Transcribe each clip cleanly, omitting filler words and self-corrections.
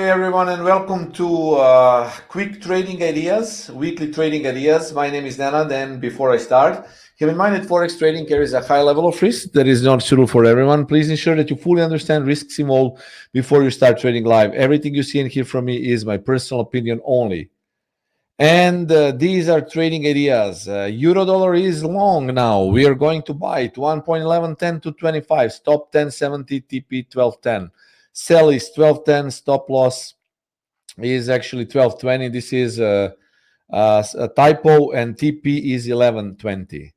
everyone, and welcome to Quick Trading Ideas, Weekly Trading Ideas. My name is Nenad, and before I start, have in mind that Forex trading carries a high level of risk that is not suitable for everyone. Please ensure that you fully understand risks involved before you start trading live. Everything you see and hear from me is my personal opinion only. And these are trading ideas. Euro dollar is long now. We are going to buy it 1.1110 to 25. Stop 1070, TP 1210. Sell is 1210. Stop loss is actually 1220. This is a typo, and TP is 1120.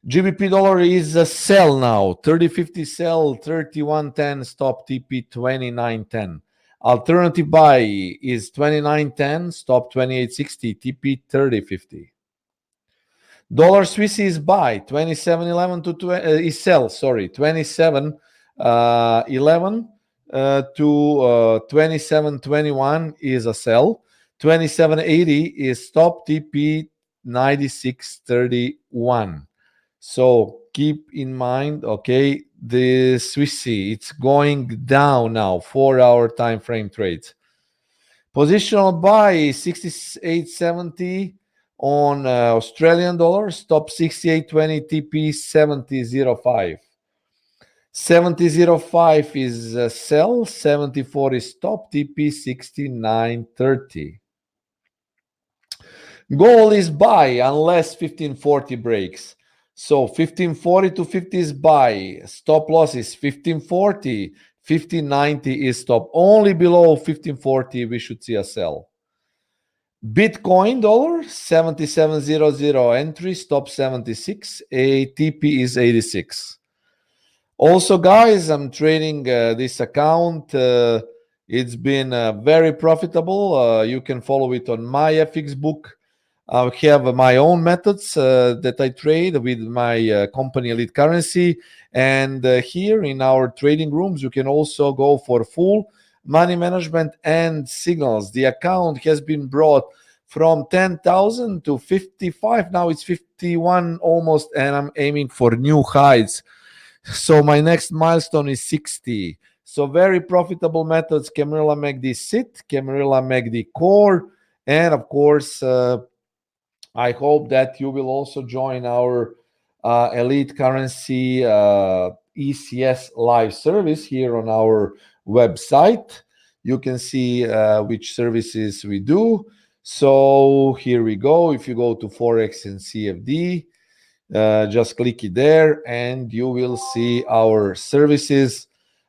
GBP dollar is a sell now. 3050 sell, 3110. Stop TP 2910. Alternative buy is 2910, stop 2860, TP 3050. Dollar Swiss is buy 2711 to is sell, sorry, 2711 to 2721 is a sell. 2780 is stop, TP 9631. So keep in mind, okay, the Swissy, it's going down now, 4-hour time frame trades. Positional buy 68.70 on Australian dollar, stop 68.20, TP 70.05. 70.05 is sell, 74 is stop, TP 69.30. Goal is buy unless 1540 breaks. So 1540 to 50 is buy. Stop loss is 1540. 1590 is stop. Only below 1540 we should see a sell. Bitcoin dollar 7700 entry, stop 76. ATP is 86. Also, guys, I'm trading this account. It's been very profitable. You can follow it on my FX book. I have my own methods that I trade with my company Elliott Currency. And here in our trading rooms, you can also go for full money management and signals. The account has been brought from 10,000 to 55. Now it's 51 almost, and I'm aiming for new heights. So my next milestone is 60. So very profitable methods. Camarilla MACD sit, Camarilla MACD core, and of course, I hope that you will also join our Elliott Currency ECS live service here on our website. You can see which services we do. So here we go. If you go to Forex and CFD, just click it there and you will see our services.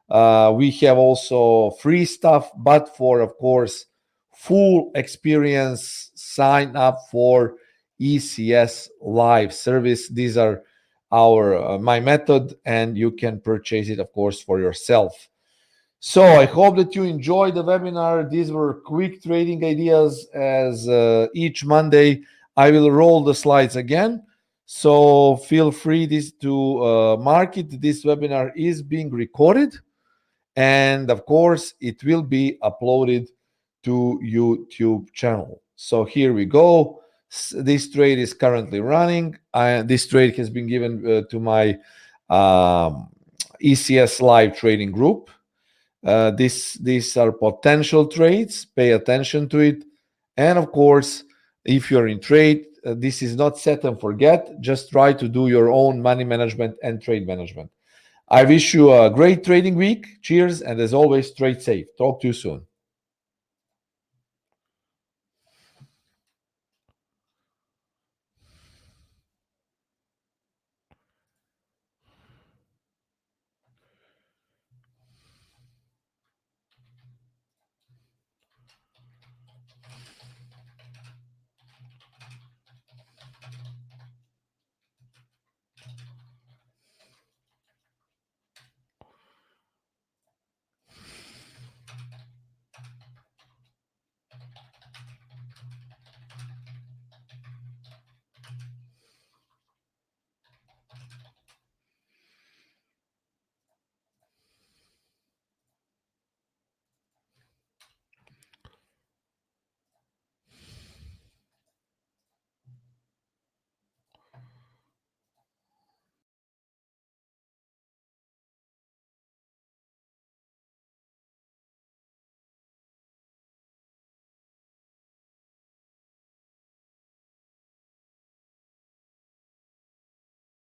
We have also free stuff, but for, of course, full experience, sign up for ECS live service. These are our my method, and you can purchase it, of course, for yourself. So I hope that you enjoyed the webinar. These were quick trading ideas. As each Monday, I will roll the slides again. So feel free to mark it. This webinar is being recorded, and of course, it will be uploaded to YouTube channel. So here we go. This trade is currently running. This trade has been given to my ECS live trading group. These are potential trades. Pay attention to it. And of course, if you're in trade, this is not set and forget. Just try to do your own money management and trade management. I wish you a great trading week. Cheers. And as always, trade safe. Talk to you soon.